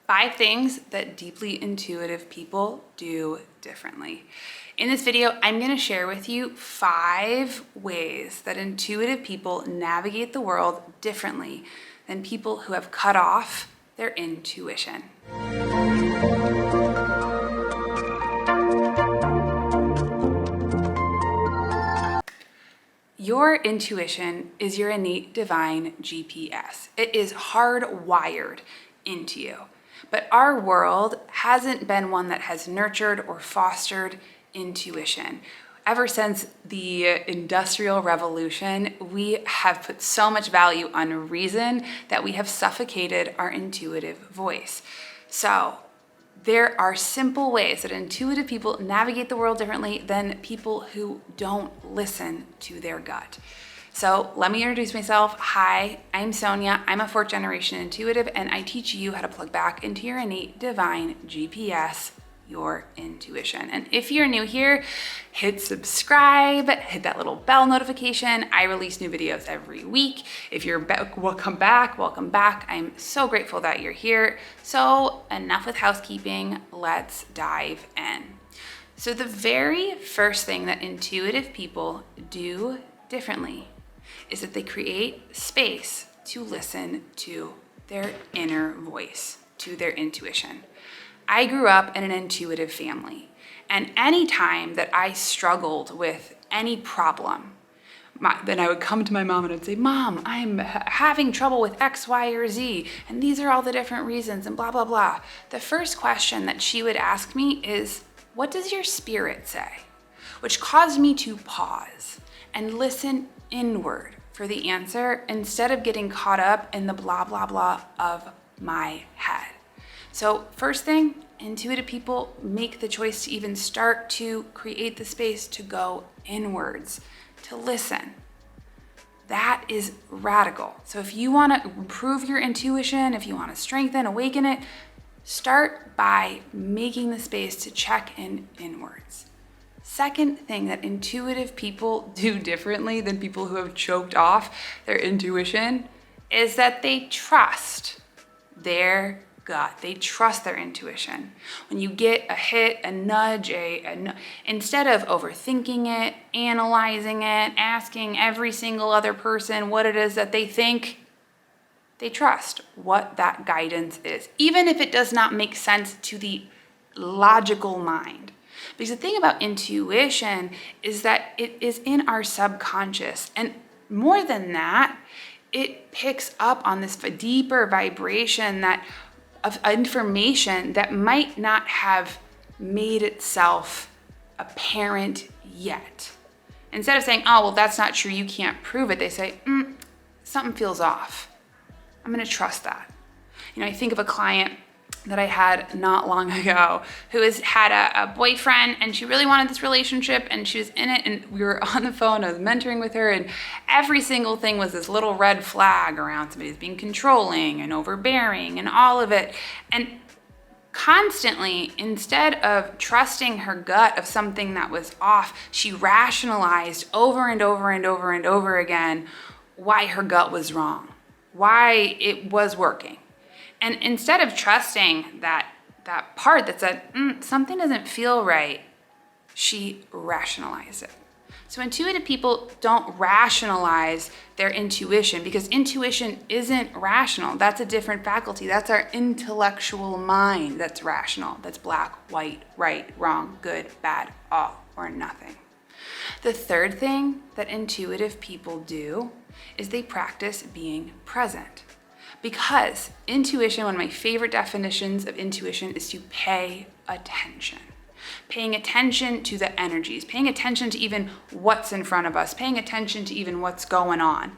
5 things that deeply intuitive people do differently. In this video, I'm going to share with you 5 ways that intuitive people navigate the world differently than people who have cut off their intuition. Your intuition is your innate divine GPS. It is hardwired into you. But our world hasn't been one that has nurtured or fostered intuition. Ever since the Industrial Revolution, we have put so much value on reason that we have suffocated our intuitive voice. So there are simple ways that intuitive people navigate the world differently than people who don't listen to their gut. So let me introduce myself. Hi, I'm Sonia. I'm a 4th generation intuitive, and I teach you how to plug back into your innate divine GPS, your intuition. And if you're new here, hit subscribe, hit that little bell notification. I release new videos every week. If you're back, welcome back. I'm so grateful that you're here. So enough with housekeeping, let's dive in. So the very first thing that intuitive people do differently is that they create space to listen to their inner voice, to their intuition. I grew up in an intuitive family, and any time that I struggled with any problem, then I would come to my mom and I'd say, "Mom, I'm having trouble with X, Y, or Z, and these are all the different reasons, and blah, blah, blah." The first question that she would ask me is, "What does your spirit say?" Which caused me to pause and listen inward for the answer instead of getting caught up in the blah, blah, blah of my head. So first thing, intuitive people make the choice to even start to create the space to go inwards, to listen. That is radical. So if you want to improve your intuition, if you want to strengthen, awaken it, start by making the space to check in inwards. Second thing that intuitive people do differently than people who have choked off their intuition is that they trust their gut. They trust their intuition. When you get a hit, a nudge, instead of overthinking it, analyzing it, asking every single other person what it is that they think, they trust what that guidance is, even if it does not make sense to the logical mind. Because the thing about intuition is that it is in our subconscious. And more than that, it picks up on this deeper vibration of information that might not have made itself apparent yet. Instead of saying, "Oh, well, that's not true, you can't prove it," they say, "Something feels off. I'm gonna trust that." I think of a client that I had not long ago who had a boyfriend, and she really wanted this relationship, and she was in it, and we were on the phone, I was mentoring with her, and every single thing was this little red flag around somebody who's being controlling and overbearing and all of it. And constantly, instead of trusting her gut of something that was off, she rationalized over and over and over and over again why her gut was wrong, why it was working. And instead of trusting that part that said, something doesn't feel right, she rationalized it. So intuitive people don't rationalize their intuition because intuition isn't rational. That's a different faculty. That's our intellectual mind that's rational. That's black, white, right, wrong, good, bad, all, or nothing. The third thing that intuitive people do is they practice being present. Because intuition, one of my favorite definitions of intuition is to pay attention. Paying attention to the energies, paying attention to even what's in front of us, paying attention to even what's going on.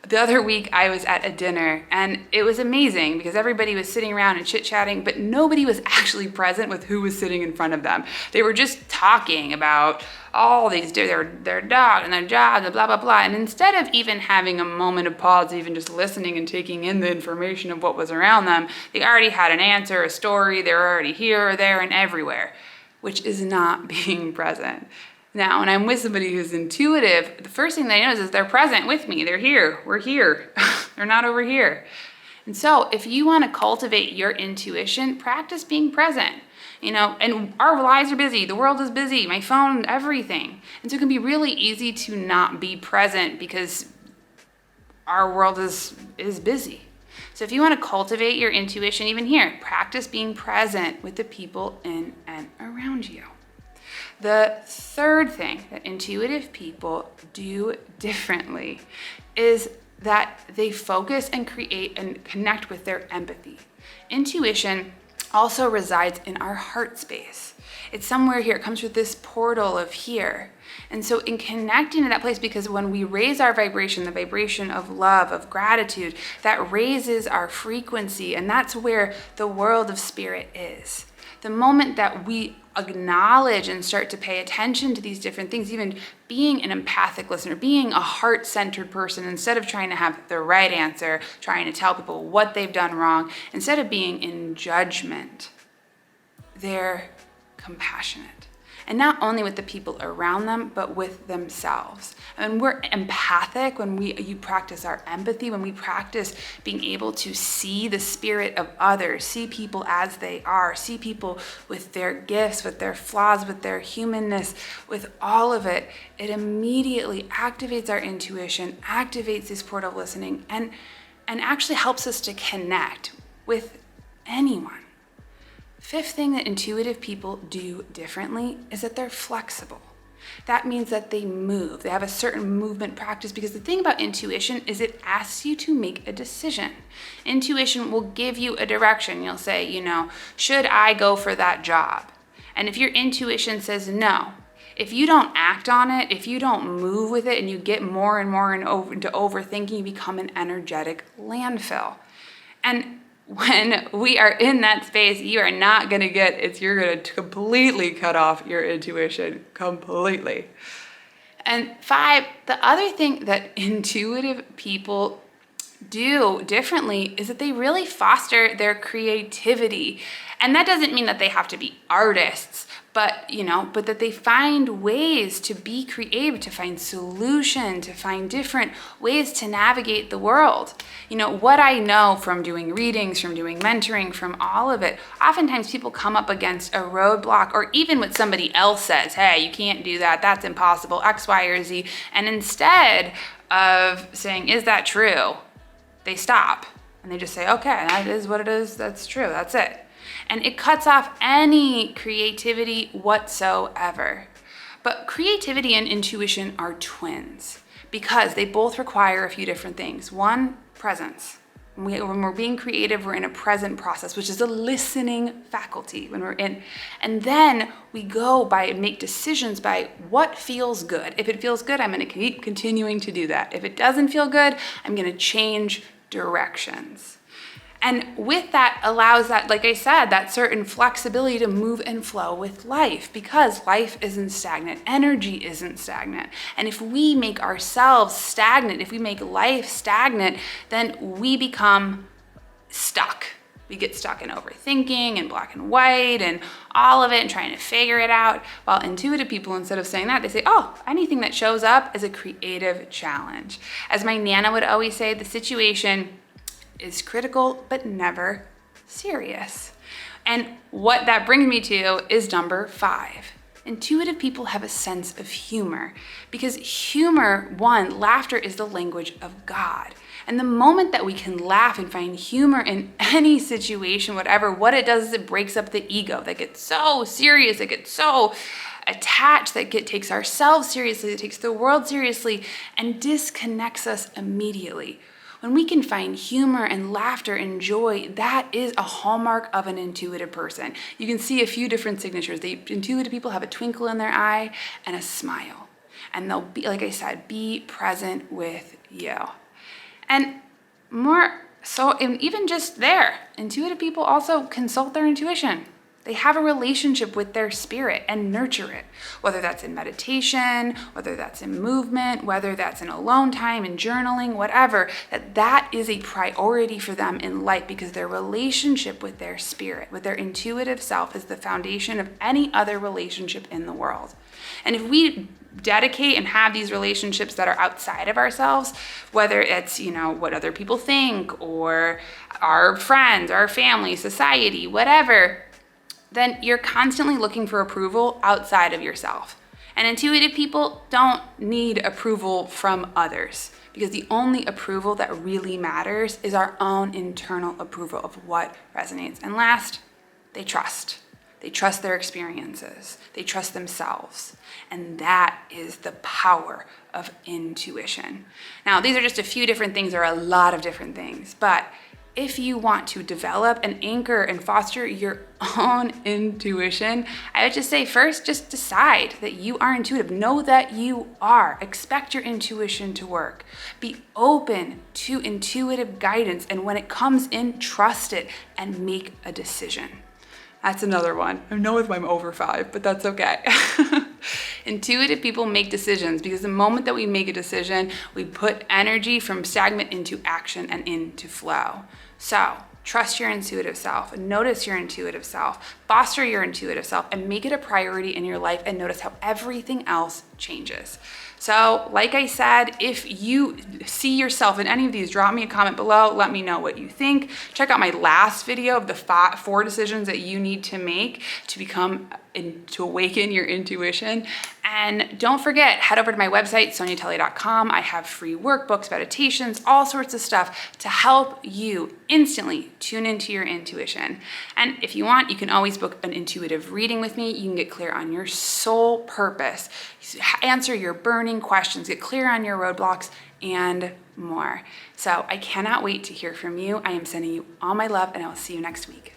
The other week I was at a dinner, and it was amazing because everybody was sitting around and chit-chatting, but nobody was actually present with who was sitting in front of them. They were just talking about all these, their dog and their job, and blah, blah, blah. And instead of even having a moment of pause, even just listening and taking in the information of what was around them, they already had an answer, a story, they were already here or there and everywhere, which is not being present. Now, when I'm with somebody who's intuitive, the first thing they notice is they're present with me. They're here. We're here. They're not over here. And so if you want to cultivate your intuition, practice being present. And our lives are busy. The world is busy. My phone, everything. And so it can be really easy to not be present because our world is busy. So if you want to cultivate your intuition, even here, practice being present with the people in and around you. The third thing that intuitive people do differently is that they focus and create and connect with their empathy. Intuition also resides in our heart space. It's somewhere here. It comes through this portal of here. And so in connecting to that place, because when we raise our vibration, the vibration of love, of gratitude, that raises our frequency, and that's where the world of spirit is. The moment that we acknowledge and start to pay attention to these different things, even being an empathic listener, being a heart-centered person, instead of trying to have the right answer, trying to tell people what they've done wrong, instead of being in judgment, they're compassionate. And not only with the people around them, but with themselves. And when we're empathic, when you practice our empathy, when we practice being able to see the spirit of others, see people as they are, see people with their gifts, with their flaws, with their humanness, with all of it, it immediately activates our intuition, activates this portal of listening, and actually helps us to connect with anyone. Fifth thing that intuitive people do differently is that they're flexible. That means that they move. They have a certain movement practice, because the thing about intuition is it asks you to make a decision. Intuition will give you a direction. You'll say, should I go for that job? And if your intuition says no, if you don't act on it, if you don't move with it, and you get more and more into overthinking, you become an energetic landfill. And when we are in that space, you are not going to you're going to completely cut off your intuition completely. And 5, the other thing that intuitive people do differently is that they really foster their creativity. And that doesn't mean that they have to be artists, but that they find ways to be creative, to find solution, to find different ways to navigate the world. What I know from doing readings, from doing mentoring, from all of it, oftentimes people come up against a roadblock, or even what somebody else says, hey, you can't do that, that's impossible, X, Y, or Z. And instead of saying, is that true? They stop and they just say, okay, that is what it is, that's true, that's it. And it cuts off any creativity whatsoever. But creativity and intuition are twins because they both require a few different things. One, presence. When we're being creative, we're in a present process, which is a listening faculty when we're in. And then we make decisions by what feels good. If it feels good, I'm going to keep continuing to do that. If it doesn't feel good, I'm going to change directions. And with that allows that, like I said, that certain flexibility to move and flow with life, because life isn't stagnant. Energy isn't stagnant. And if we make ourselves stagnant, if we make life stagnant, then we become stuck. We get stuck in overthinking and black and white and all of it and trying to figure it out. While intuitive people, instead of saying that, they say, oh, anything that shows up is a creative challenge. As my Nana would always say, the situation is critical, but never serious. And what that brings me to is number 5. Intuitive people have a sense of humor, because humor, laughter is the language of God. And the moment that we can laugh and find humor in any situation, whatever, what it does is it breaks up the ego that gets so serious, that gets so attached, that takes ourselves seriously, that takes the world seriously, and disconnects us immediately. When we can find humor and laughter and joy, that is a hallmark of an intuitive person. You can see a few different signatures. Intuitive people have a twinkle in their eye and a smile. And they'll be, like I said, be present with you. And more so, and even just there, intuitive people also consult their intuition. They have a relationship with their spirit and nurture it, whether that's in meditation, whether that's in movement, whether that's in alone time, in journaling, whatever, that is a priority for them in life, because their relationship with their spirit, with their intuitive self, is the foundation of any other relationship in the world. And if we dedicate and have these relationships that are outside of ourselves, whether it's, what other people think or our friends, our family, society, whatever, then you're constantly looking for approval outside of yourself. And intuitive people don't need approval from others, because the only approval that really matters is our own internal approval of what resonates. And last, they trust. They trust their experiences. They trust themselves. And that is the power of intuition. Now, these are just a few different things. There are a lot of different things, but if you want to develop and anchor and foster your own intuition, I would just say first, just decide that you are intuitive. Know that you are. Expect your intuition to work. Be open to intuitive guidance. And when it comes in, trust it and make a decision. That's another one. I know I'm over 5, but that's okay. Intuitive people make decisions because the moment that we make a decision, we put energy from stagnant into action and into flow. So trust your intuitive self, notice your intuitive self, foster your intuitive self, and make it a priority in your life, and notice how everything else changes. So like I said, if you see yourself in any of these, drop me a comment below. Let me know what you think. Check out my last video of the 4 decisions that you need to make to awaken your intuition. And don't forget, head over to my website, soniatully.com. I have free workbooks, meditations, all sorts of stuff to help you instantly tune into your intuition. And if you want, you can always book an intuitive reading with me. You can get clear on your soul purpose, answer your burning questions, get clear on your roadblocks, and more. So I cannot wait to hear from you. I am sending you all my love, and I will see you next week.